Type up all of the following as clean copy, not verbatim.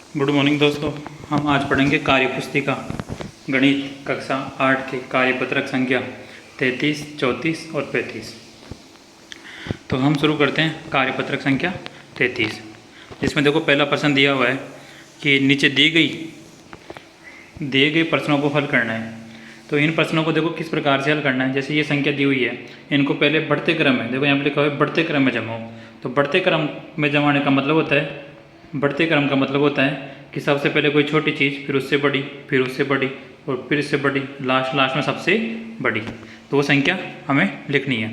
Good morning दोस्तों। हम आज पढ़ेंगे कार्यपुस्तिका गणित कक्षा 8 के कार्यपत्रक संख्या 33, 34 और 35। तो हम शुरू करते हैं कार्यपत्रक संख्या 33, जिसमें देखो पहला प्रश्न दिया हुआ है कि नीचे दिए गए प्रश्नों को हल करना है। तो इन प्रश्नों को देखो किस प्रकार से हल करना है। जैसे ये संख्या दी हुई है, इनको पहले बढ़ते क्रम में, देखो यहाँ पर लिखा हुआ है बढ़ते क्रम में जमाओ। तो बढ़ते क्रम में जमाने का मतलब होता है, बढ़ते क्रम का मतलब होता है कि सबसे पहले कोई छोटी चीज़, फिर उससे बड़ी, फिर उससे बड़ी और फिर इससे बड़ी, लास्ट में सबसे बड़ी। तो वो संख्या हमें लिखनी है।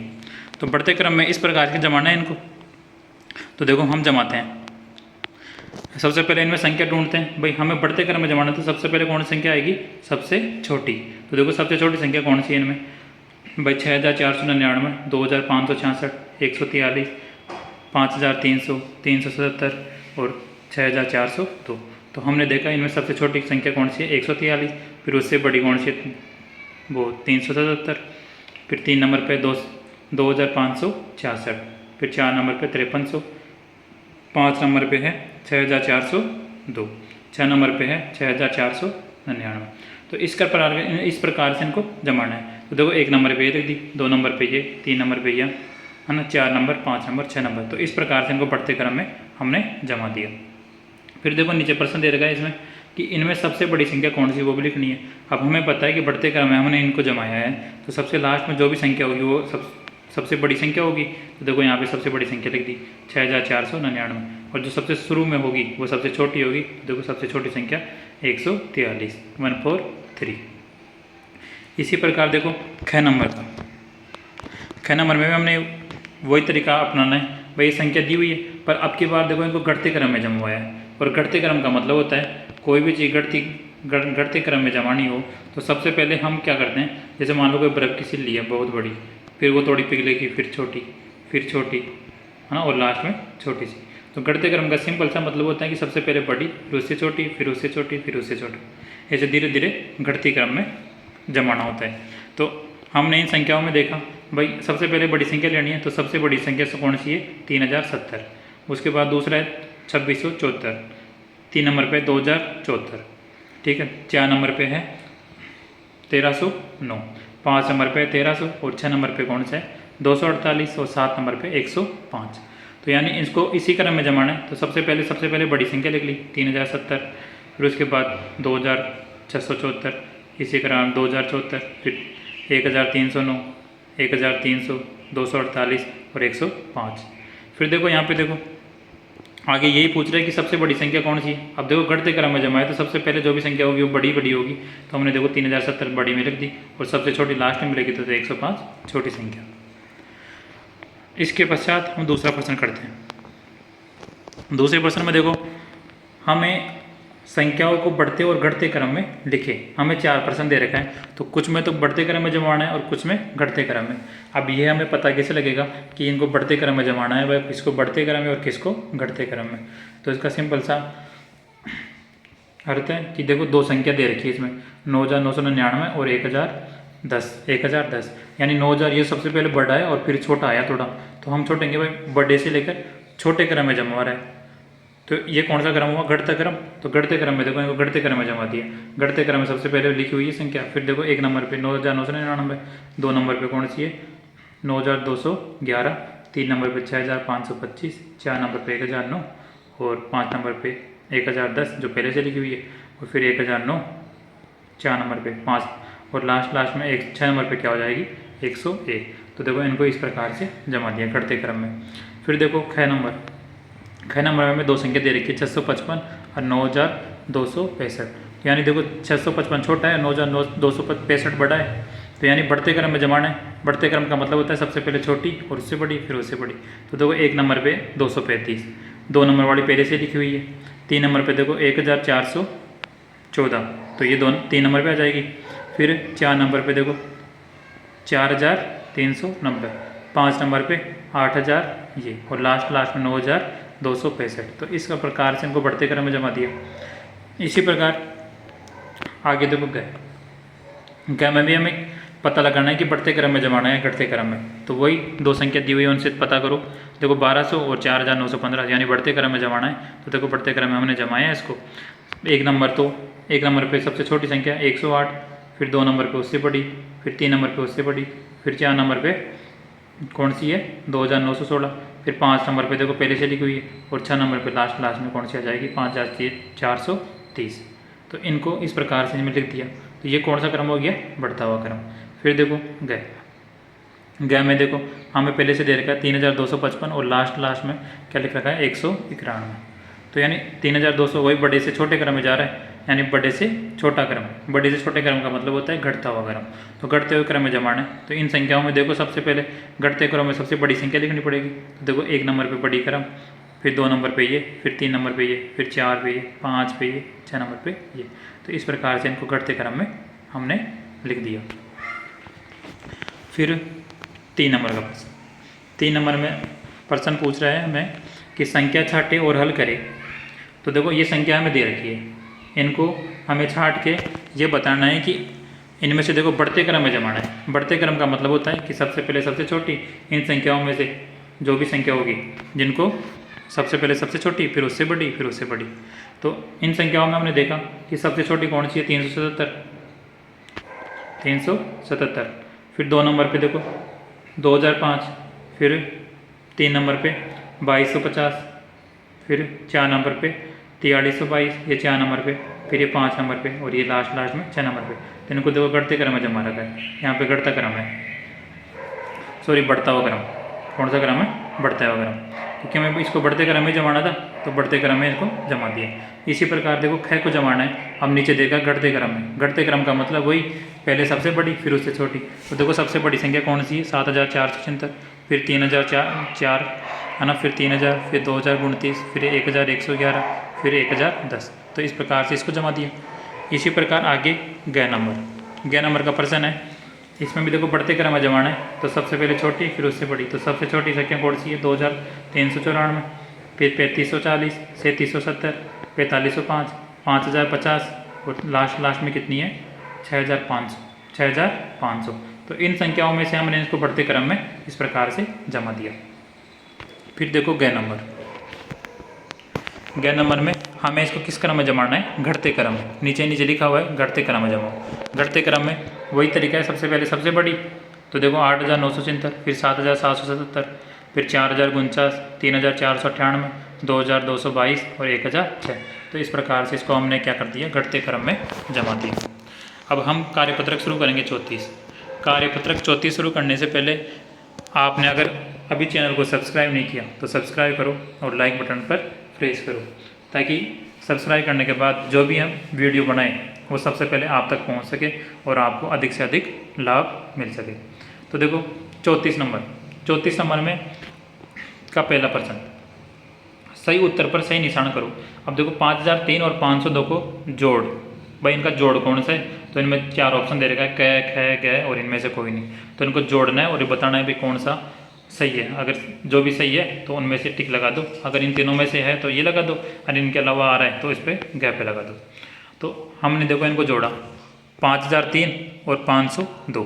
तो बढ़ते क्रम में इस प्रकार से जमाना है इनको। तो देखो हम जमाते हैं। सबसे पहले इनमें संख्या ढूंढते हैं। भाई हमें बढ़ते क्रम में जमाना, तो सबसे पहले कौन सी संख्या आएगी? सबसे छोटी। तो देखो सबसे छोटी संख्या कौन सी है इनमें? भाई 6499, 2566, 143, 5300, 377 और 6402। तो हमने देखा इनमें सबसे छोटी संख्या कौन सी है? 143। फिर उससे बड़ी कौन सी है? वो 377। फिर 3 नंबर पे 2566। फिर 4 नंबर पे 5300। 5 नंबर पे है 6402। 6 नंबर पे है 6499। तो इस प्रकार से इनको जमाना है। तो देखो 1 नंबर पे ये लिख दी, 2 नंबर पे ये, 3 नंबर पे यह है ना, 4 नंबर, 5 नंबर, 6 नंबर। तो इस प्रकार से इनको बढ़ते क्रम में हमने जमा दिया। फिर देखो नीचे प्रश्न दे रखा है इसमें कि इनमें सबसे बड़ी संख्या कौन सी, वो भी लिखनी है। अब हमें पता है कि बढ़ते क्रम में हमने इनको जमाया है, तो सबसे लास्ट में जो भी संख्या होगी वो सबसे बड़ी संख्या होगी। तो देखो यहाँ पे सबसे बड़ी संख्या लिख दी 6499, और जो सबसे शुरू में होगी वो सबसे छोटी होगी। तो देखो सबसे छोटी संख्या 143, 143। इसी प्रकार देखो ख नंबर में भी हमने वही तरीका अपनाना है। भाई ये संख्या दी हुई है, पर अब की बार देखो इनको घटते क्रम में जमवाया है। और घटते क्रम का मतलब होता है कोई भी चीज़ घटते क्रम में जमानी हो तो सबसे पहले हम क्या करते हैं, जैसे मान लो कोई बर्फ़ की सिल्ली है बहुत बड़ी, फिर वो थोड़ी पिघलेगी, फिर छोटी, है ना, और लास्ट में छोटी सी। तो घटते क्रम का सिंपल सा मतलब होता है कि सबसे पहले बड़ी, फिर उससे छोटी, फिर उससे छोटी, फिर उससे छोटी, ऐसे धीरे धीरे घटती क्रम में जमाना होता है। तो हमने इन संख्याओं में देखा भाई सबसे पहले बड़ी संख्या लेनी है, तो सबसे बड़ी संख्या कौन सी है? 3070। उसके बाद दूसरा है 2674, 3 नंबर पे 2074, ठीक है। 4 नंबर पे है 1309, 5 नंबर पे 1300 और 6 नंबर पे कौन सा है? 248 और 7 नंबर पे 105। तो यानी इसको इसी क्रम में जमाना है। तो सबसे पहले बड़ी संख्या लिख ली 3070, फिर उसके बाद 2674, इसी क्रम 2074, फिर 1309, 1300, 248 और 105। फिर देखो यहाँ पे देखो आगे यही पूछ रहा है कि सबसे बड़ी संख्या कौन सी है। अब देखो घटते क्रम में जमाए तो सबसे पहले जो भी संख्या होगी वो बड़ी होगी। तो हमने देखो 3070 बड़ी में लिख दी, और सबसे छोटी लास्ट में मिलेगी तो 105 छोटी संख्या। इसके पश्चात हम दूसरा प्रश्न करते हैं। दूसरे प्रश्न में देखो हमें संख्याओं को बढ़ते और घटते क्रम में लिखे। हमें 4 प्रश्न दे रखा है, तो कुछ में तो बढ़ते क्रम में जमाना है और कुछ में घटते क्रम में। अब ये हमें पता कैसे लगेगा कि इनको बढ़ते क्रम में जमाना है, वह किसको बढ़ते क्रम में और किसको घटते क्रम में। तो इसका सिंपल सा अर्थ है कि देखो 2 संख्या दे रखी है इसमें, 9999 और 1010। यानी 9000 ये सबसे पहले बड़ा है और फिर छोटा आया थोड़ा, तो हम छोटेंगे भाई बड़े से लेकर छोटे क्रम में जमा रहा है। तो ये कौन सा क्रम हुआ? घटता क्रम। तो घटते क्रम में देखो इनको घटते क्रम में जमा दिया। घटते क्रम में सबसे पहले लिखी हुई है संख्या। फिर देखो 1 नंबर पे 9999, 2 नंबर पे कौन सी है? 9211, 3 नंबर पे 6525, 4 नंबर पे 1009 और 5 नंबर पे 1010 जो पहले से लिखी हुई है, और फिर 1009, 4 नंबर पे 5 और लास्ट में 6 नंबर पे क्या हो जाएगी? 101। तो देखो इनको इस प्रकार से जमा दिया घटते क्रम में। फिर देखो ख नंबर में 2 संख्या दे रखी है 655 और 9265। यानी देखो 655 छोटा है, 9265 बड़ा है। तो यानी बढ़ते क्रम में जमाना है। बढ़ते क्रम का मतलब होता है सबसे पहले छोटी और उससे बड़ी, फिर उससे बड़ी। तो देखो 1 नंबर पे 235, 2 नंबर वाली पहले से लिखी हुई है। 3 नंबर पे देखो 1414, तो ये 3 नंबर पे आ जाएगी। फिर 4 नंबर पे देखो 4390, 5 नंबर पे 8000 ये, और लास्ट में 9265। तो इस प्रकार से इनको बढ़ते क्रम में जमा दिया। इसी प्रकार आगे देखो गए में भी हमें पता लगाना है कि बढ़ते क्रम में जमाना है घटते क्रम में। तो वही दो संख्या दी हुई है उनसे पता करो। देखो 1200 और 4915 यानी बढ़ते क्रम में जमाना है। तो देखो बढ़ते क्रम में हमने जमाया है इसको। एक नंबर पे सबसे छोटी संख्या 108, फिर 2 नंबर पे उससे बड़ी, फिर 3 नंबर पे उससे बड़ी, फिर 4 नंबर पे कौन सी है 2916, फिर 5 नंबर पे देखो पहले से लिखी हुई है, और 6 नंबर पे लास्ट में कौन सी आ जाएगी 5430। तो इनको इस प्रकार से मैंने लिख दिया। तो ये कौन सा क्रम हो गया बढ़ता हुआ क्रम। फिर देखो गए में देखो हमें पहले से दे रखा है 3255 और लास्ट में क्या लिख रखा है 191। तो यानी 3200 वही बड़े से छोटे क्रम में जा रहा है, यानी बड़े से छोटा क्रम। बड़े से छोटे क्रम का मतलब होता है घटता हुआ क्रम। तो घटते हुए क्रम में जमाना है। तो इन संख्याओं में देखो सबसे पहले घटते क्रम में सबसे बड़ी संख्या लिखनी पड़ेगी। तो देखो 1 नंबर पे बड़ी क्रम, फिर 2 नंबर पे ये, फिर 3 नंबर पे ये, फिर 4 पे ये, 5 पे ये, 6 नंबर पे ये। तो इस प्रकार से इनको घटते क्रम में हमने लिख दिया। फिर 3 नंबर का प्रश्न। 3 नंबर में प्रश्न पूछ रहा है हमें कि संख्या छाटे और हल करे। तो देखो ये संख्या हमें दे रखी है, इनको हमें छाट के ये बताना है कि इनमें से देखो बढ़ते क्रम में जमाना है। बढ़ते क्रम का मतलब होता है कि सबसे पहले सबसे छोटी, इन संख्याओं में से जो भी संख्या होगी जिनको सबसे पहले सबसे छोटी, फिर उससे बड़ी, फिर उससे बड़ी। तो इन संख्याओं में हमने देखा कि सबसे छोटी कौन सी है 377। फिर 2 नंबर पे देखो 2005, फिर 3 नंबर पे 2250, फिर 4 नंबर पे 4322, ये 4 नंबर पे, फिर ये 5 नंबर पे, और ये लास्ट में 6 नंबर पे। तो इनको देखो घटते क्रम में जमा रखा है। यहाँ पे घटता क्रम है, सॉरी बढ़ता हुआ क्रम। कौन सा क्रम है बढ़ता हुआ क्रम, क्योंकि हमें इसको बढ़ते क्रम में जमाना था तो बढ़ते क्रम में इसको जमा दिया। इसी प्रकार देखो ख को जमाना है। अब नीचे देखा घटते क्रम में। घटते क्रम का मतलब वही पहले सबसे बड़ी फिर उससे छोटी। तो देखो सबसे बड़ी संख्या कौन सी है 7476, फिर 3004 है ना, फिर 3000, फिर 2029, फिर 1111, फिर 1010। तो इस प्रकार से इसको जमा दिया। इसी प्रकार आगे गै नंबर का प्रश्न है। इसमें भी देखो बढ़ते क्रम में जमाना है। तो सबसे पहले छोटी फिर उससे बड़ी। तो सबसे छोटी संख्या कौन सी है 2394, फिर 3540, 3770, 4505, 5050, और लास्ट में कितनी है 6500। तो इन संख्याओं में से हमने इसको बढ़ते क्रम में इस प्रकार से जमा दिया। फिर देखो गै नंबर में हमें इसको किस क्रम में जमाना है घटते क्रम में। नीचे लिखा हुआ है घटते क्रम में जमाओ। घटते क्रम में वही तरीका है, सबसे पहले सबसे बड़ी। तो देखो 8976, फिर 7777, फिर 4049, 3498, 2222 और 1006। तो इस प्रकार से इसको हमने क्या कर दिया घटते क्रम में जमा दिया। अब हम कार्यपत्रक शुरू करेंगे 34। कार्यपत्रक 34 शुरू करने से पहले आपने अगर अभी चैनल को सब्सक्राइब नहीं किया तो सब्सक्राइब करो और लाइक बटन पर प्रेस करो, ताकि सब्सक्राइब करने के बाद जो भी हम वीडियो बनाएं वो सबसे पहले आप तक पहुंच सके और आपको अधिक से अधिक लाभ मिल सके। तो देखो 34 नंबर में का पहला प्रश्न, सही उत्तर पर सही निशान करो। अब देखो 5003 और 502 को जोड़, भाई इनका जोड़ कौन सा है। तो इनमें 4 ऑप्शन दे रखा है क, ख, ग और इनमें से कोई नहीं। तो इनको जोड़ना है और ये बताना है भी कौन सा सही है। अगर जो भी सही है तो उनमें से टिक लगा दो, अगर इन तीनों में से है तो ये लगा दो, और इनके अलावा आ रहा है तो इस पर गैप पे लगा दो। तो हमने देखो इनको जोड़ा 5003 और 502।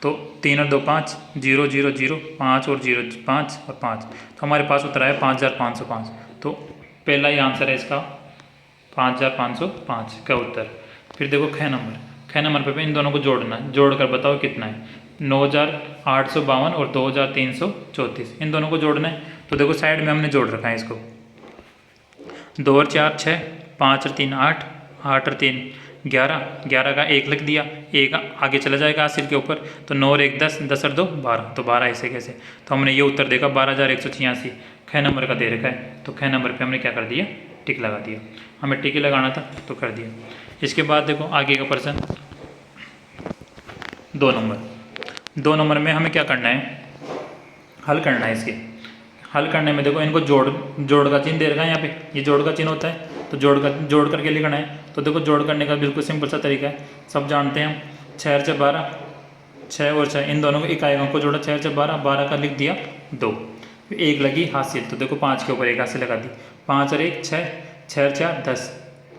तो 3 और 2 5, 0 0 0, 5 और 0 5 और 5। तो हमारे पास उत्तर आया 5505। तो पहला ही आंसर है इसका 5505 का उत्तर। फिर देखो ख नंबर पे इन दोनों को जोड़ना है। जोड़ कर बताओ कितना है 9852 और 2334। इन दोनों को जोड़ना है। तो देखो साइड में हमने जोड़ रखा है इसको 2 और 4 6, 5 और 3 8, 8 और 3 11, 11 का 1 लिख दिया, 1 आगे चला जाएगा सिर के ऊपर। तो 9 और 1 10, 10 और 2 12, तो 12 ऐसे कैसे। तो हमने ये उत्तर देखा 12186 ख नंबर का दे रखा है। तो ख नंबर पे हमने क्या कर दिया टिक लगा दिया। हमें टिक लगाना था तो कर दिया। इसके बाद देखो आगे का प्रश्न 2 नंबर में हमें क्या करना है हल करना है। इसके हल करने में देखो इनको जोड़ का चिन्ह दे रखा है यहाँ पे, ये जोड़ का चिन्ह होता है। तो जोड़ करके लिखना है। तो देखो जोड़ करने का बिल्कुल सिंपल सा तरीका है, सब जानते हैं हम। 6 और 12, 6 और 6 इन दोनों को इकाई अंक को जोड़ा 6 और 12, 12 का लिख दिया 2, 1 लगी हासिल। तो देखो 5 के ऊपर 1 हासिल लगा दी, 5 और 1 6, 6 और 4 10,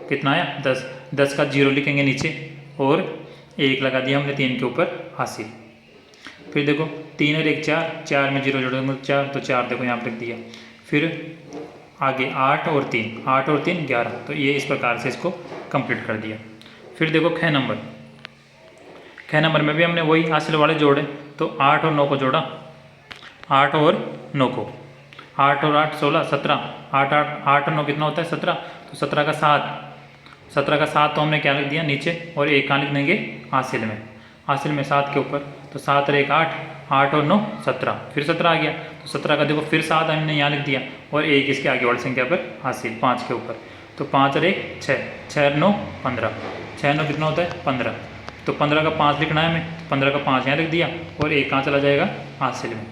कितना आया 10, 10 का 0 लिखेंगे नीचे और 1 लगा दिया हमने 3 के ऊपर हासिल। फिर देखो 3 और 1 4, 4 में 0 जोड़ेंगे मतलब 4, तो 4 देखो यहाँ पर लिख दिया। फिर आगे 8 और 3, 8 और 3 11, तो ये इस प्रकार से इसको कंप्लीट कर दिया। फिर देखो ख नंबर में भी हमने वही हासिल वाले जोड़े, तो 8 और 9 को जोड़ा, 8 और 9 को, 8 और 8 16 17, 8 और 9 कितना होता है 17, तो 17 का 7, 17 का 7 तो हमने क्या लिख दिया नीचे, और 1 कहाँ लिख देंगे हासिल में, हासिल में 7 के ऊपर, तो 7 और 1 8, 8 और 9 17, फिर 17 आ गया, तो 17 का देखो फिर 7 हमने यहाँ लिख दिया, और 1 इसके आगे वाली संख्या पर हासिल 5 के ऊपर, तो 5 और 1 6, 6 और 9 15, 6 और 9 कितना होता है 15, तो 15 का 5 लिखना है हमें, 15 का 5 यहाँ लिख दिया, और 1 कहाँ चला जाएगा हासिल में।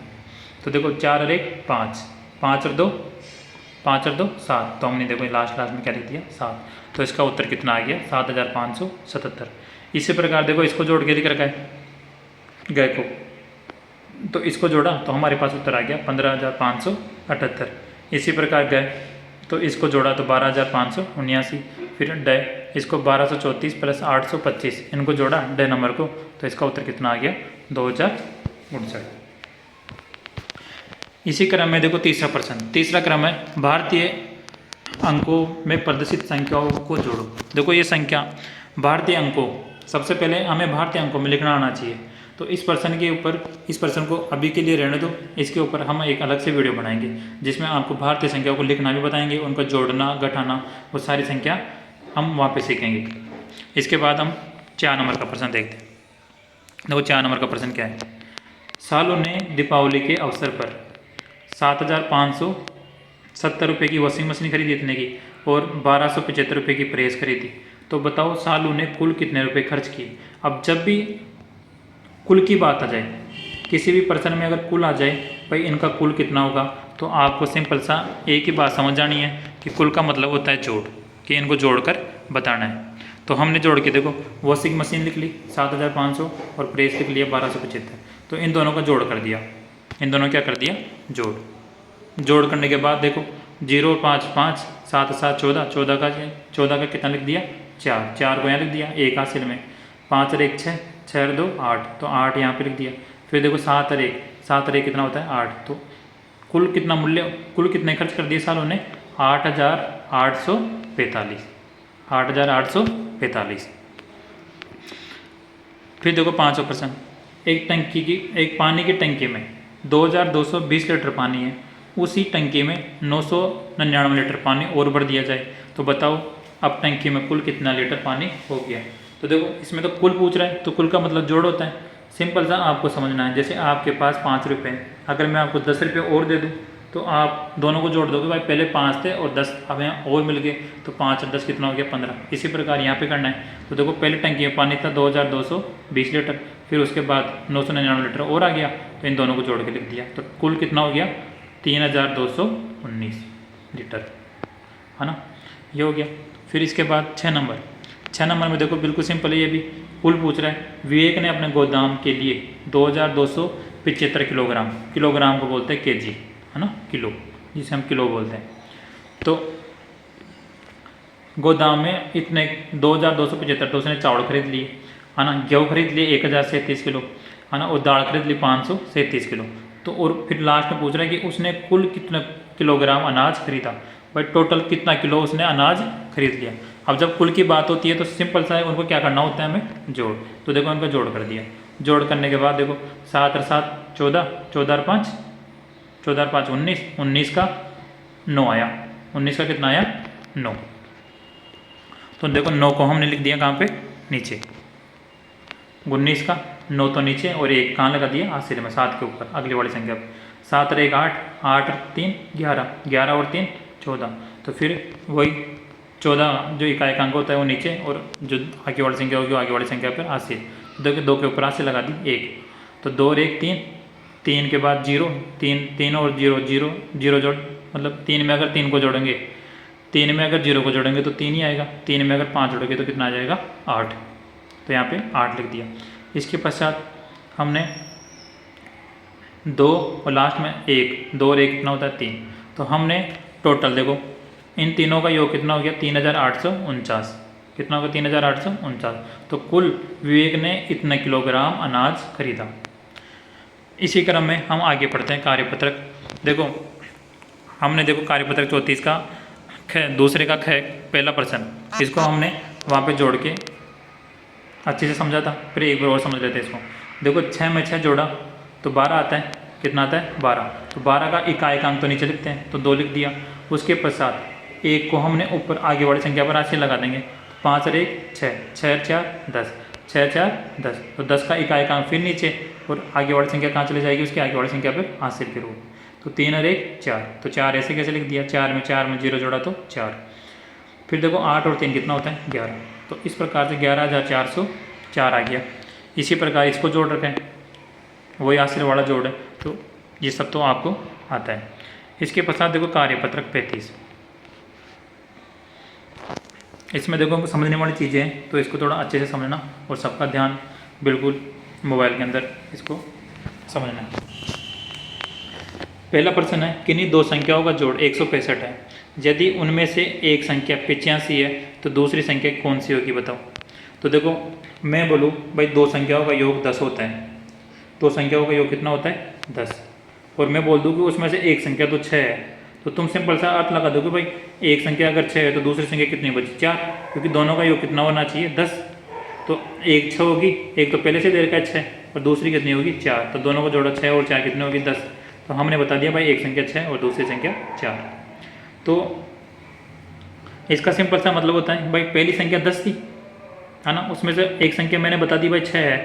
तो देखो 4 और 1 5, 5 और 2 7, तो हमने देखो लास्ट में क्या लिख दिया 7, तो इसका उत्तर कितना आ गया 7577। इसी प्रकार देखो इसको जोड़ के लिख रखा है गए को, तो इसको जोड़ा तो हमारे पास उत्तर आ गया 15578। इसी प्रकार गए तो इसको जोड़ा तो 12579, फिर डे इसको 1234 प्लस 825 इनको जोड़ा डे नंबर को, तो इसका उत्तर कितना आ गया 2069। इसी क्रम में देखो तीसरा प्रश्न, तीसरा क्रम है भारतीय अंकों में प्रदर्शित संख्याओं को जोड़ो। देखो ये संख्या भारतीय अंकों, सबसे पहले हमें भारतीय अंकों में लिखना आना चाहिए, तो इस प्रश्न के ऊपर, इस प्रश्न को अभी के लिए रहने दो, इसके ऊपर हम एक अलग से वीडियो बनाएंगे जिसमें आपको भारतीय संख्याओं को लिखना भी बताएंगे, उनका जोड़ना घटाना वो सारी संख्या हम वहाँ पे सीखेंगे। इसके बाद हम 4 नंबर का प्रश्न देखते हैं। देखो 4 नंबर का प्रश्न क्या है, सालों ने दीपावली के अवसर पर 7570 रुपये की वॉशिंग मशीन खरीदी इतने की, और 1275 रुपये की प्रेस खरीदी, तो बताओ सालों ने कुल कितने रुपए खर्च किए। अब जब भी कुल की बात आ जाए, किसी भी प्रश्न में अगर कुल आ जाए भाई इनका कुल कितना होगा, तो आपको सिंपल सा एक ही बात समझ जानी है कि कुल का मतलब होता है जोड़, कि इनको जोड़कर बताना है। तो हमने जोड़ के देखो वॉशिंग मशीन लिख ली 7500 और प्रेस लिख लिया 1275, तो इन दोनों का जोड़ कर दिया, इन दोनों क्या कर दिया जोड़ करने के बाद देखो 0 5 5 7 7 14, 14 का कितना लिख दिया 4, 4 को यहाँ लिख दिया 1 हासिल में, 5 और 1 6, 6 और 2 8, तो 8 यहाँ पे लिख दिया। फिर देखो 7 और 1 कितना होता है 8, तो कुल कितना मूल्य, कुल कितने खर्च कर दिए सालों ने 8845, 8845। फिर देखो 5वां प्रश्न, एक पानी की टंकी में 2220 लीटर पानी है, उसी टंकी में 999 लीटर पानी और भर दिया जाए, तो बताओ अब टंकी में कुल कितना लीटर पानी हो गया। तो देखो इसमें तो कुल पूछ रहा है, तो कुल का मतलब जोड़ होता है, सिंपल सा आपको समझना है। जैसे आपके पास 5 रुपये हैं, अगर मैं आपको 10 रुपये और दे दूँ तो आप दोनों को जोड़ दोगे, भाई पहले 5 थे और 10 अब यहाँ और मिल गए, तो 5 और 10 कितना हो गया 15। इसी प्रकार यहाँ पे करना है। तो देखो पहले टंकी में पानी था 2220 लीटर, फिर उसके बाद 999 लीटर और आ गया, तो इन दोनों को जोड़ के लिख दिया, तो कुल कितना हो गया 3219 लीटर, है ना, ये हो गया। फिर इसके बाद 6 नंबर में देखो बिल्कुल सिंपल है, ये भी कुल पूछ रहा है। विवेक ने अपने गोदाम के लिए 2275 किलोग्राम को बोलते हैं केजी, है ना, किलो, जिसे हम किलो बोलते हैं। तो गोदाम में इतने 2275, तो उसने चावल खरीद लिए, है ना, गेहूँ खरीद लिए 1037 किलो, है ना, और दाल खरीद ली 537 किलो। तो और फिर लास्ट में पूछ रहा है कि उसने कुल कितना किलोग्राम अनाज खरीदा, भाई टोटल कितना किलो उसने अनाज खरीद लिया। अब जब कुल की बात होती है तो सिंपल सा है, उनको क्या करना होता है हमें जोड़, तो देखो उनका जोड़ कर दिया। जोड़ करने के बाद देखो 7 और 7 14, 14 और 5 19, 19 का 9 आया, 19 का कितना आया 9। तो देखो 9 को हमने लिख दिया कहाँ पे नीचे, 19 का 9 तो नीचे और 1 कहाँ लगा दिया हासिल में 7 के ऊपर अगली वाली संख्या पर। 7 और 1 8, 8 और 3 11, 11 और 3 14, तो फिर वही 14 जो इकाई का अंक होता है वो नीचे, और जो आगे वाली संख्या होगी वो आगे वाली संख्या पर हासिल। देखो 2 के ऊपर हासिल लगा दी 1, तो 2 और 1 3, 3 के बाद 0, 3 और 0 0 जोड़, मतलब 3 में अगर 3 को जोड़ेंगे, 3 में अगर 0 को जोड़ेंगे तो 3 ही आएगा, 3 में अगर 5 जोड़ेंगे तो कितना आ जाएगा 8, तो यहाँ पे 8 लिख दिया। इसके पश्चात हमने 2 और लास्ट में 1, 2 और 1 कितना होता है 3, तो हमने टोटल देखो इन तीनों का योग कितना हो गया 3849, कितना होगा 3849। तो कुल विवेक ने इतना किलोग्राम अनाज खरीदा। इसी क्रम में हम आगे पढ़ते हैं कार्यपत्रक। देखो हमने देखो कार्यपत्रक 34 का दूसरे का पहला प्रश्न, इसको हमने वहाँ पे जोड़ के अच्छे से समझा था, फिर एक बार और समझ लेते हैं इसको। देखो 6 में 6 जोड़ा तो 12 आता है, कितना आता है 12। तो 12 का इकाएकांक तो नीचे लिखते हैं, तो 2 लिख दिया। उसके पश्चात एक को हमने ऊपर आगे वाली संख्या पर राशि लगा देंगे। 5 और 1 6, 6 और 4 10, 6 4 10। तो 10 का इकाएकांक फिर नीचे और आगे वाली संख्या कहाँ चली जाएगी, उसकी आगे वाली संख्या पर हासिल के रूप। तो 3 और 1 4, तो 4 ऐसे कैसे लिख दिया, 4 में 0 जोड़ा तो 4। फिर देखो 8 और 3 कितना होता है 11। तो इस प्रकार से 11,404 आ गया। इसी प्रकार इसको जोड़ रखें, वही आश्रय वाला जोड़ है, तो ये सब तो आपको आता है। इसके पश्चात देखो कार्यपत्रक 35। इसमें देखो समझने वाली चीज़ें हैं, तो इसको थोड़ा अच्छे से समझना और सबका ध्यान बिल्कुल मोबाइल के अंदर इसको समझना है। पहला प्रश्न है, किन्हीं दो संख्याओं का जोड़ 165 है, यदि उनमें से एक संख्या 85 है तो दूसरी संख्या कौन सी होगी बताओ। तो देखो मैं बोलूँ भाई दो संख्याओं का योग 10 होता है, दो संख्याओं का योग कितना होता है 10, और मैं बोल दूँ कि उसमें से एक संख्या तो 6 है, तो तुम सिंपल सा अर्थ लगा दो कि भाई एक संख्या अगर 6 है तो दूसरी संख्या कितनी बची 4, क्योंकि दोनों का योग कितना होना चाहिए 10। तो एक 6 होगी, एक तो पहले से दे रखा है 6 और दूसरी कितनी होगी 4, तो दोनों का जोड़ा 6 और 4 कितनी होगी 10। तो हमने बता दिया भाई एक संख्या 6 और दूसरी संख्या 4। तो इसका सिंपल सा मतलब होता है भाई पहली संख्या 10 थी है ना, उसमें से एक संख्या मैंने बता दी भाई 6 है,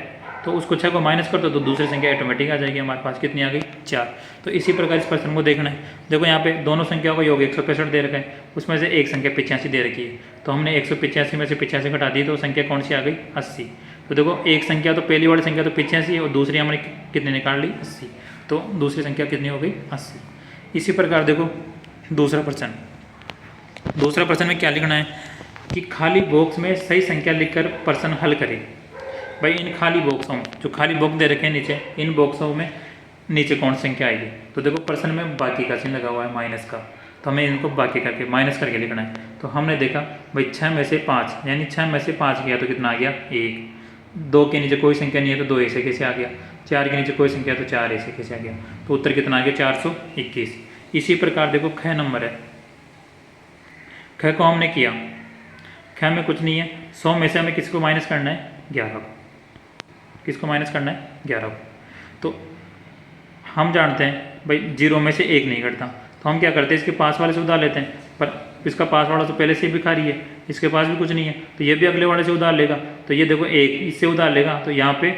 तो उसको 6 को माइनस कर दो तो दूसरी संख्या ऑटोमेटिक आ जाएगी हमारे पास, कितनी आ गई 4। तो इसी प्रकार इस प्रश्न को देखना है। देखो यहाँ पे दोनों संख्याओं का योग 165 दे रखा है, उसमें से एक संख्या 85 दे रखी है, तो हमने 185 में से 85 घटा दी तो संख्या कौन सी आ गई 80। तो देखो एक संख्या तो पहली वाली संख्या तो 85 और दूसरी हमने कितनी निकाल ली 80, तो दूसरी संख्या कितनी हो गई 80। इसी प्रकार देखो दूसरा प्रश्न में क्या लिखना है कि खाली बॉक्स में सही संख्या लिखकर प्रश्न हल करें। भाई इन खाली बॉक्सों, जो खाली बॉक्स दे रखे हैं नीचे, इन बॉक्सों में नीचे कौन सी संख्या आएगी। तो देखो प्रश्न में बाकी का चिन्ह लगा हुआ है माइनस का, तो हमें इनको बाकी करके माइनस करके लिखना है। तो हमने देखा भाई 6 में से 5, यानी 6 में से 5 गया तो कितना आ गया 1। 2 के नीचे कोई संख्या नहीं है तो 2 ऐसे कैसे आ गया। 4 के नीचे कोई संख्या तो 4 ऐसे कैसे आ गया। तो उत्तर कितना आ गया 421। इसी प्रकार देखो ख नंबर है, ख को हमने किया, ख में कुछ नहीं है, 100 में से हमें किसको माइनस करना है 11 को, किसको माइनस करना है 11 को। तो हम जानते हैं भाई 0 में से 1 नहीं घटता, तो हम क्या करते हैं इसके पास वाले से उधार लेते हैं, पर इसका पास वाला तो पहले से भिखारी है, इसके पास भी कुछ नहीं है, तो ये भी अगले वाले से उधार लेगा। तो ये देखो 1 इससे उधार लेगा, तो यहाँ पे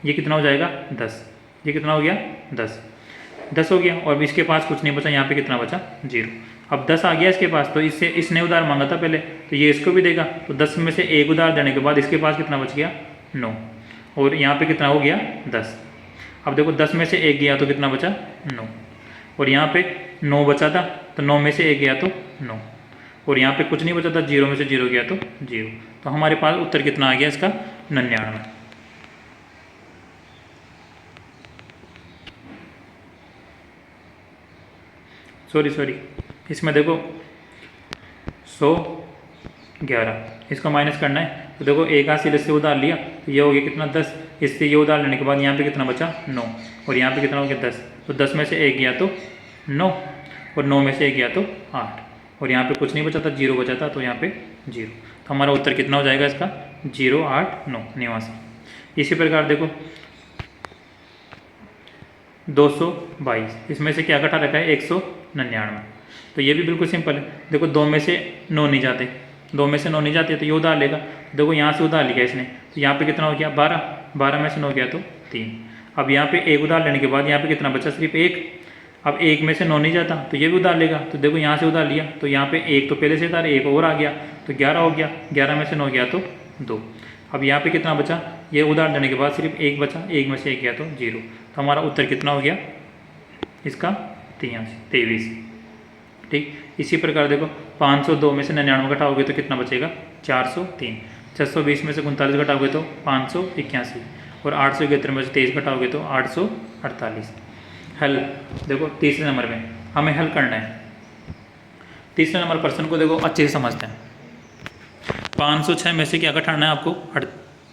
ये कितना हो जाएगा 10, ये कितना हो गया 10 हो गया, और इसके पास कुछ नहीं बचा, यहाँ पे कितना बचा 0। अब 10 आ गया इसके पास, तो इससे इसने उधार मांगा था पहले, तो ये इसको भी देगा। तो 10 में से 1 उधार देने के बाद इसके पास कितना बच गया 9, और यहाँ पे कितना हो गया 10। अब देखो 10 में से 1 गया तो कितना बचा 9, और यहाँ पे 9 बचा था, तो 9 में से 1 गया तो 9, और यहाँ पे कुछ नहीं बचा था, 0 में से 0 गया तो 0। तो हमारे पास उत्तर कितना आ गया इसका 99। सॉरी इसमें देखो 111, इसको माइनस करना है। तो देखो एक हाथ से उधार लिया तो ये हो गया कितना 10, इससे ये उधार लेने के बाद यहाँ पे कितना बचा 9, और यहाँ पे कितना हो गया 10। तो 10 में से 1 गया तो 9, और 9 में से 1 गया तो 8, और यहाँ पे कुछ नहीं बचा था 0 बचा था, तो यहाँ पे 0। तो हमारा उत्तर कितना हो जाएगा इसका 089। इसी प्रकार देखो 222, इसमें से क्या घटा रखा है 199। तो ये भी बिल्कुल सिंपल है। देखो 2 में से 9 नहीं जाते, 2 में से 9 नहीं जाते तो ये उधार लेगा। देखो यहाँ से उधार लिया इसने, तो यहाँ पे कितना हो गया 12, 12 में से 9 गया तो 3। अब यहाँ पे एक उधार लेने के बाद यहाँ पे कितना बचा सिर्फ 1। अब 1 में से 9 नहीं जाता तो ये भी उधार लेगा। तो देखो यहाँ से उधार लिया तो यहाँ पे 1 तो पहले से था, 1 और आ गया तो 11 हो गया, 11 में से 9 गया तो 2। अब यहाँ पे कितना बचा, ये उधार देने के बाद सिर्फ 1 बचा, 1 में से 1 गया तो 0। तो हमारा उत्तर कितना हो गया इसका 23। ठीक, इसी प्रकार देखो 502 में से 99 घटाओगे तो कितना बचेगा 403। 620 में से 39 घटाओगे तो 581, और 871 में से 23 घटाओगे तो 848। हल देखो तीसरे नंबर में हमें हल करना है। तीसरे नंबर प्रश्न को देखो अच्छे से समझते हैं। 506 में से क्या घटाना है आपको?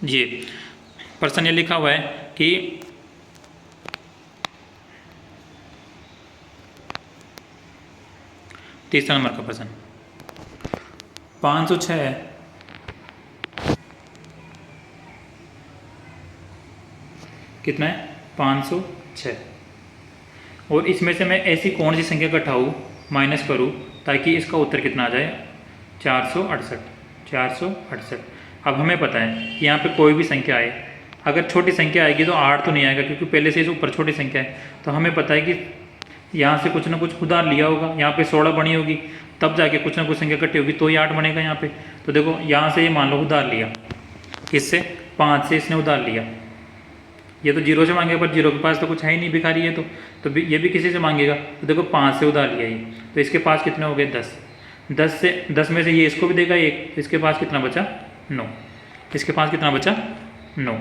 ये प्रश्न ये लिखा हुआ है कि तीसरा नंबर का प्रश्न 506 कितना है? 506। और इसमें से मैं ऐसी कौन सी संख्या घटाऊँ, माइनस करूँ, ताकि इसका उत्तर कितना आ जाए? 468। 468। अब हमें पता है कि यहाँ पे कोई भी संख्या आए, अगर छोटी संख्या आएगी तो 8 तो नहीं आएगा, क्योंकि पहले से इस ऊपर छोटी संख्या है। तो हमें पता है कि यहाँ से कुछ ना कुछ उधार लिया होगा, यहाँ पे 16 बनी होगी, तब जाके कुछ ना कुछ संख्या इकट्ठी होगी, तो ही 8 बनेगा यहाँ पे। तो देखो यहाँ से ये मान लो उधार लिया, किससे? 5 से इसने उधार लिया। ये तो 0 से मांगेगा, पर 0 के पास तो कुछ है ही नहीं, भिखारी है तो ये भी किसी से मांगेगा। तो देखो 5 से उधार लिया ये, तो इसके पास कितने हो गए? 10। 10 में से ये इसको भी देगा 1, इसके पास कितना बचा? 9। इसके पास कितना बचा? 9।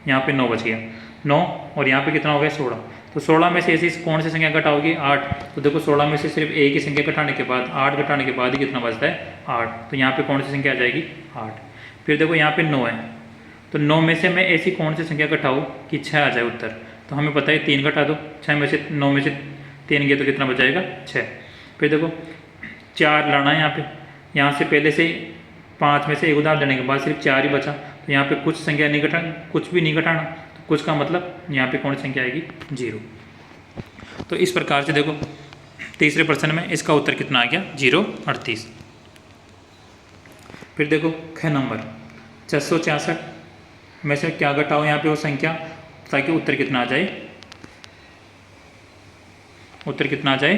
यहाँ पे 9 बच गया, 9। और यहाँ पे कितना हो गया? 16। तो 16 में से ऐसी कौन सी संख्या घटाओगी? 8। तो देखो 16 में से सिर्फ एक ही संख्या घटाने के बाद, 8 घटाने के बाद ही कितना बचता है? 8। तो यहाँ पे कौन सी संख्या आ जाएगी? 8। फिर देखो यहाँ पे 9 है, तो 9 में से मैं ऐसी कौन सी संख्या घटाऊँ कि 6 आ जाए उत्तर? तो हमें पता है 3 घटा दो, 6 में से 9 में से 3 गया तो कितना बचाएगा? 6। फिर देखो 4 लाना है यहाँ पे, यहाँ से पहले से 5 में से एक उधार देने के बाद सिर्फ 4 ही बचा, तो यहाँ पे कुछ संख्या नहीं घटाना, कुछ भी नहीं घटाना, तो कुछ का मतलब यहाँ पे कौन सी संख्या आएगी? 0। तो इस प्रकार से देखो तीसरे प्रश्न में इसका उत्तर कितना आ गया? 038। फिर देखो ख नंबर 666 में से क्या घटाओ यहाँ पे वो संख्या, ताकि उत्तर कितना आ जाए? उत्तर कितना आ जाए?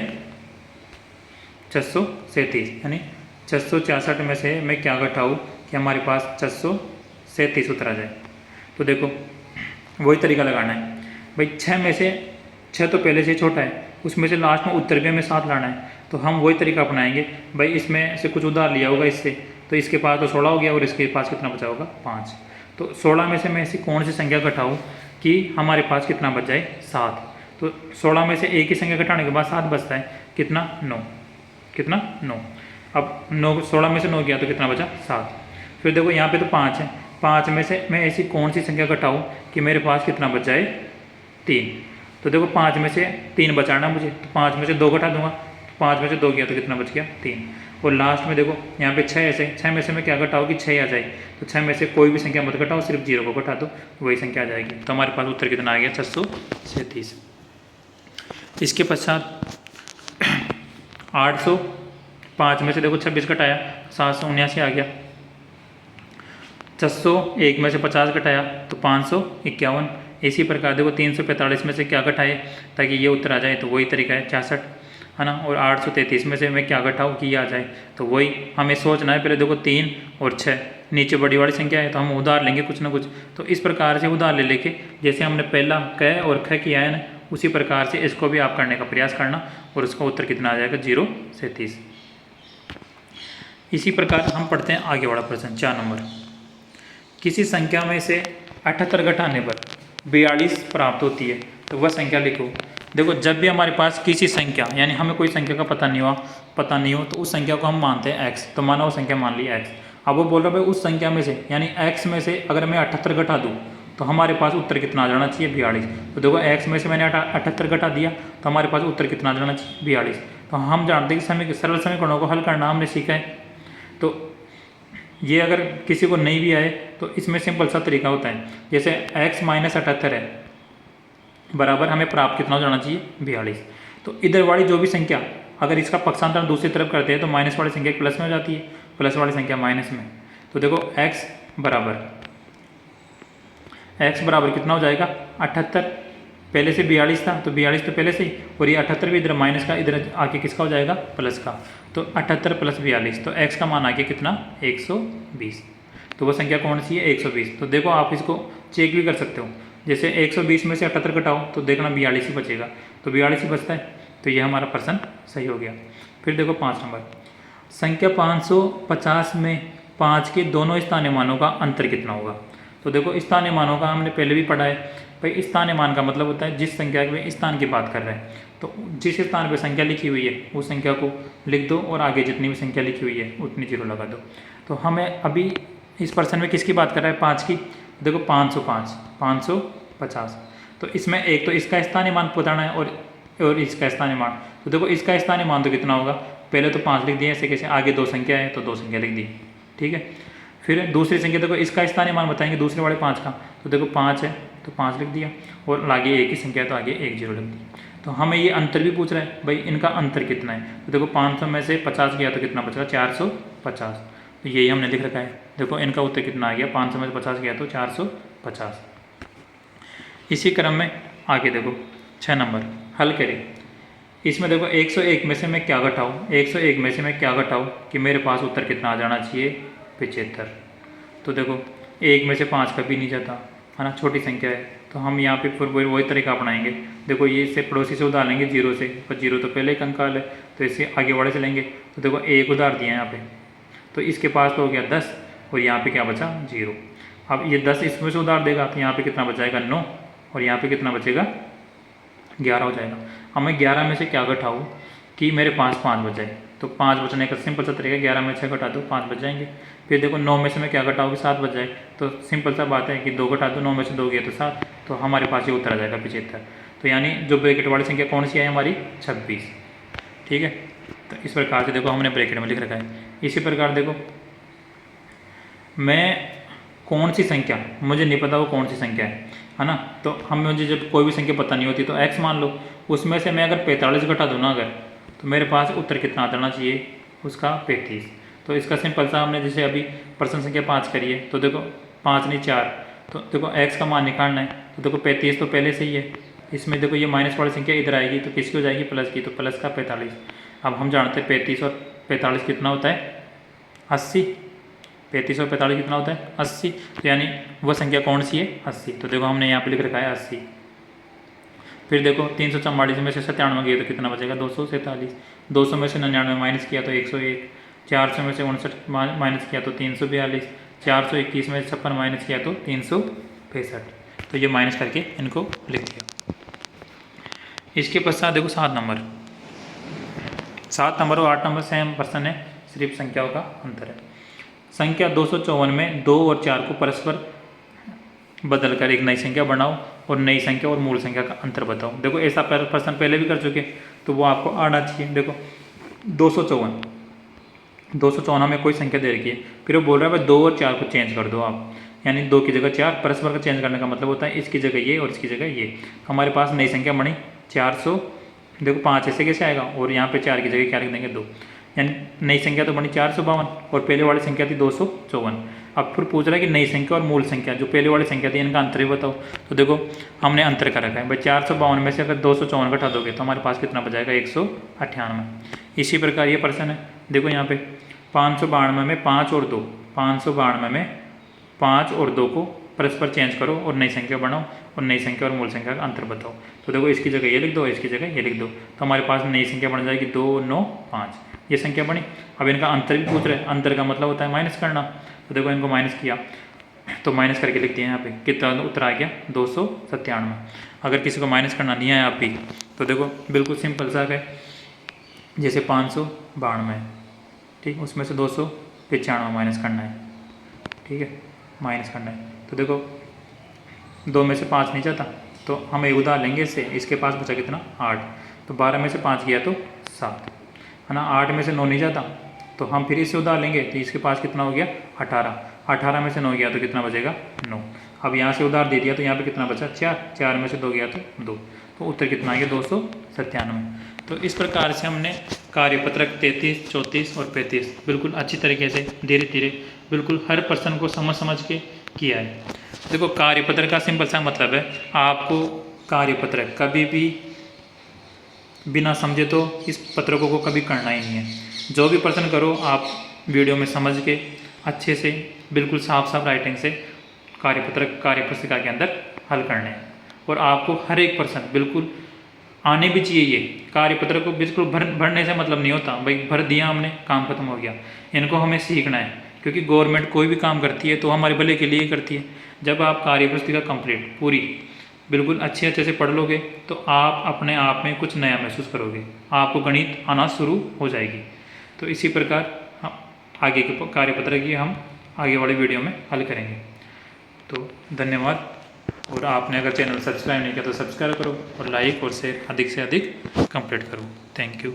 637। यानी 666 में से मैं क्या घटाऊँ कि हमारे पास 637 उत्तर आ जाए। तो देखो वही तरीका लगाना है भाई, 6 में से 6 तो पहले से छोटा है, उसमें से लास्ट में उत्तर भी हमें 7 लाना है। तो हम वही तरीका अपनाएंगे भाई, इसमें से कुछ उधार लिया होगा इससे, तो इसके पास तो 16 हो गया और इसके पास कितना बचा होगा? 5। तो 16 में से मैं ऐसी कौन सी संख्या घटाऊँ कि हमारे पास कितना बच जाए? 7। तो 16 में से एक ही संख्या घटाने के बाद 7 बचता है, कितना? 9। कितना? 9। अब 9, 16 में से 9 गया तो कितना बचा? 7। फिर देखो यहाँ पे तो 5 है, 5 में से मैं ऐसी कौन सी संख्या घटाऊँ कि मेरे पास कितना बच जाए? 3। तो देखो 5 में से 3 बचाना मुझे, तो 5 में से 2 घटा दूंगा, 5 में से 2 गया तो कितना बच गया? 3। और लास्ट में देखो यहाँ पे 6 ऐसे, 6 में से मैं क्या घटाऊँ कि 6 आ जाए, तो 6 में से कोई भी संख्या मत घटाओ, सिर्फ 0 को घटा दो, वही संख्या आ जाएगी। तो हमारे पास उत्तर कितना आ गया? 637। इसके पश्चात 805 में से देखो 26 घटाया, 779 आ गया। 601 में से 50 घटाया तो 551। इसी प्रकार देखो 345 में से क्या घटाए ताकि ये उत्तर आ जाए, तो वही तरीका है 66, है ना। और 833 में से मैं क्या घटाऊँ कि ये आ जाए, तो वही हमें सोचना है। पहले देखो 3 और 6 नीचे बड़ी वाली संख्या है, तो हम उधार लेंगे कुछ ना कुछ। तो इस प्रकार से उधार ले लेके जैसे हमने पहला क और ख किया है ना, उसी प्रकार से इसको भी आप करने का प्रयास करना, और उसका उत्तर कितना आ जाएगा? 0 से 30। इसी प्रकार हम पढ़ते हैं आगे वाला प्रश्न 4 नंबर। किसी संख्या में से 78 घटाने पर 42 प्राप्त होती है, तो वह संख्या लिखो। देखो जब भी हमारे पास किसी संख्या, यानी हमें कोई संख्या का पता नहीं हो, तो उस संख्या को हम मानते हैं x। तो माना वो संख्या मान ली x। अब वो बोल रहा है भाई उस संख्या में से, यानी x में से अगर मैं 78 घटा दूँ तो हमारे पास उत्तर कितना आ जाना चाहिए? 42। तो देखो x में से मैंने 78 घटा दिया, तो हमारे पास उत्तर कितना आ जाना चाहिए? 42। तो हम जानते हैं कि सरल समीकरणों को हल करना हमने सीखा है। तो ये अगर किसी को नहीं भी आए तो इसमें सिंपल सा तरीका होता है, जैसे x माइनस 78 है बराबर हमें प्राप्त कितना हो जाना चाहिए? 42। तो इधर वाली जो भी संख्या अगर इसका पक्षांतर दूसरी तरफ करते हैं तो माइनस वाली संख्या प्लस में हो जाती है, प्लस वाली संख्या माइनस में। तो देखो x बराबर कितना हो जाएगा? 78, पहले से 42 था तो 42 तो पहले से ही, और ये 78 भी इधर माइनस का, इधर आके किसका हो जाएगा? प्लस का। तो 78 प्लस 42, तो x का मान आ गया कितना? 120। तो वो संख्या कौन सी है? 120। तो देखो आप इसको चेक भी कर सकते हो, जैसे 120 में से 78 घटाओ तो देखना 42 ही बचेगा, तो 42 ही बचता है। तो ये हमारा प्रश्न सही हो गया। फिर देखो 5 नंबर, संख्या 550 में 5 के दोनों स्थानीय मानों का अंतर कितना होगा? तो देखो स्थानीय मानों का हमने पहले भी पढ़ा है भाई, स्थानीय मान का मतलब होता है जिस संख्या के स्थान की बात कर रहे हैं, तो जिस स्थान पर संख्या लिखी हुई है उस संख्या को लिख दो और आगे जितनी भी संख्या लिखी हुई है उतनी 0 लगा दो। तो तो हमें अभी इस प्रश्न में किसकी बात कर रहा है, 5 की। देखो 505, 550, तो इसमें एक तो इसका स्थानीय मान बताना है और इसका स्थानीय मान। तो देखो इसका स्थानीय मान तो कितना होगा, पहले तो 5 लिख दिए ऐसे कैसे, आगे 2 संख्या है तो 2 संख्या लिख दी, ठीक है। फिर दूसरी संख्या देखो इसका स्थानीय मान बताएंगे दूसरे वाले 5 का, तो देखो 5 है तो 5 लिख दिया, और आगे एक ही संख्या है तो आगे 1 0 लिख दी। तो हमें ये अंतर भी पूछ रहा है भाई इनका अंतर कितना है, तो देखो 500 में से 50 गया तो कितना बचेगा, 450, तो यही हमने लिख रखा है। देखो इनका उत्तर कितना आ गया, 500 में से 50 गया तो 450। इसी क्रम में आगे देखो 6 नंबर हल करें। इसमें देखो 101 में से मैं क्या घटाऊँ, 101 में से मैं क्या घटाऊँ कि मेरे पास उत्तर कितना आ जाना चाहिए, 75। तो देखो 1 में से 5 कभी नहीं जाता है ना, छोटी संख्या है, तो हम यहाँ पे फिर वही तरीका अपनाएंगे। देखो ये इससे पड़ोसी से उधार लेंगे 0 से, पर 0 तो पहले एक अंकाल है, तो इससे आगे वाले से लेंगे। तो देखो 1 उधार दिया यहाँ पे, तो इसके पास तो हो गया 10, और यहाँ पे क्या बचा 0। अब ये 10 इसमें से उधार देगा तो यहाँ पे कितना बचाएगा 9, और यहाँ पे कितना बचेगा 11 हो जाएगा। अब मैं 11 में से क्या घटाऊँ कि मेरे पास 5 बच जाए, तो 5 बचने का सिंपल सा तरीका, 11 में 6 घटा दो 5 बच जाएंगे। फिर देखो 9 में से मैं क्या घटाऊँ, 7 बच जाए, तो सिंपल सा बात है कि 2 घटा दो, 9 में से 2 गया तो 7, तो हमारे पास ये उत्तर आ जाएगा 75। तो यानी जो ब्रैकेट वाली संख्या कौन सी है हमारी, 26, ठीक है। तो इस प्रकार से देखो हमने ब्रैकेट में लिख रखा है। इसी प्रकार देखो मैं कौन सी संख्या, मुझे नहीं पता वो कौन सी संख्या है ना, तो मुझे जब कोई भी संख्या पता नहीं होती तो x मान लो, उसमें से मैं अगर 45 घटा दूँ ना अगर, तो मेरे पास उत्तर कितना आ जाना चाहिए उसका 35। तो इसका सिंपल सा हमने जैसे अभी प्रश्न संख्या 5 करी है, तो देखो 5 नहीं 4, तो देखो x का मान निकालना है, तो देखो 35 तो पहले से ही है, इसमें देखो ये माइनस वाली संख्या इधर आएगी तो किसकी हो जाएगी, प्लस की, तो प्लस का 45। अब हम जानते हैं 35 और 45 कितना होता है 80, 35 और 45 कितना होता है 80, तो यानी वह संख्या कौन सी है 80। तो देखो हमने यहाँ पे लिख रखा है 80। फिर देखो 344 में से 97 गए तो कितना बचेगा 247, 200 में से 99 माइनस किया तो 101, 400 में से 59 माइनस किया तो 342, 421 में से 56 माइनस किया तो 365। तो ये माइनस करके इनको लिख दिया। इसके पश्चात देखो 7 नंबर, 7 नंबर और 8 नंबर सेम प्रश्न है, सिर्फ संख्याओं का अंतर है। संख्या 254 में 2 और 4 को परस्पर बदलकर एक नई संख्या बनाओ और नई संख्या और मूल संख्या का अंतर बताओ। देखो ऐसा प्रश्न पहले भी कर चुके, तो वो आपको आना चाहिए। देखो 254 में कोई संख्या दे रखी है, फिर वो बोल रहा है भाई 2 और 4 को चेंज कर दो आप, यानी 2 की जगह 4, परस्पर का चेंज करने का मतलब होता है इसकी जगह ये और इसकी जगह ये। हमारे पास नई संख्या बनी 400, देखो 5 ऐसे कैसे आएगा, और यहाँ पे 4 की जगह क्या लिख देंगे 2, यानी नई संख्या तो बनी 452 और पहले वाली संख्या थी 254। अब फिर पूछ रहा है कि नई संख्या और मूल संख्या जो पहले वाली संख्या थी इनका अंतर ही बताओ। तो देखो हमने अंतर कर रखा है भाई, 452 में से अगर 254 घटा दोगे तो हमारे पास कितना बचाएगा 198। इसी प्रकार ये प्रश्न है, देखो यहाँ पे 592 में 5 और 2, 592 में 5 और 2 को परस्पर चेंज करो और नई संख्या बनाओ और नई संख्या और मूल संख्या का अंतर बताओ। तो देखो इसकी जगह ये लिख दो, इसकी जगह ये लिख दो, तो हमारे पास नई संख्या बन जाएगी 295, ये संख्या बनी। अब इनका अंतर भी पूछ रहे हैं, अंतर का मतलब होता है माइनस करना, तो देखो इनको माइनस किया तो माइनस करके लिख दिया यहाँ पे, कितना उत्तर आ गया 297। अगर किसी को माइनस करना नहीं है आप भी, तो देखो बिल्कुल सिंपल सा है, जैसे 592 ठीक, उसमें से 295 माइनस करना है, ठीक है, माइनस करना है। तो देखो 2 में से 5 नहीं जाता, तो हम एक उधार लेंगे इससे, इसके पास बचा कितना 8, तो 12 में से 5 गया तो 7 है ना, 8 में से 9 नहीं जाता, तो हम फिर इससे उधार लेंगे तो इसके पास कितना हो गया 18, 18 में से 9 गया तो कितना बचेगा 9। अब यहाँ से उधार दे दिया तो यहाँ पे कितना बचा 4, 4 में से 2 गया तो 2, तो उत्तर कितना आ गया 297। तो इस प्रकार से हमने कार्यपत्रक 33, 34 और 35 बिल्कुल अच्छी तरीके से धीरे धीरे बिल्कुल हर प्रश्न को समझ के किया है। देखो कार्यपत्र का सिंपल सा मतलब है, आपको कार्यपत्रक कभी भी बिना समझे तो इस पत्रकों को कभी करना ही नहीं है। जो भी प्रश्न करो आप वीडियो में समझ के अच्छे से बिल्कुल साफ राइटिंग से कार्यपुस्तिका के अंदर हल करने हैं, और आपको हर एक प्रश्न बिल्कुल आने भी चाहिए। ये कार्यपत्र को बिल्कुल भरने से मतलब नहीं होता भाई भर दिया हमने काम खत्म हो गया, इनको हमें सीखना है, क्योंकि गवर्नमेंट कोई भी काम करती है तो हमारे भले के लिए करती है। जब आप कार्यपुस्तिका कंप्लीट पूरी बिल्कुल अच्छे से पढ़ लोगे तो आप अपने आप में कुछ नया महसूस करोगे, आपको गणित आना शुरू हो जाएगी। तो इसी प्रकार आगे के कार्यपत्र की हम आगे वाले वीडियो में हल करेंगे। तो धन्यवाद। और आपने अगर चैनल सब्सक्राइब नहीं किया तो सब्सक्राइब करो और लाइक और शेयर अधिक से अधिक कंप्लीट करो। Thank you.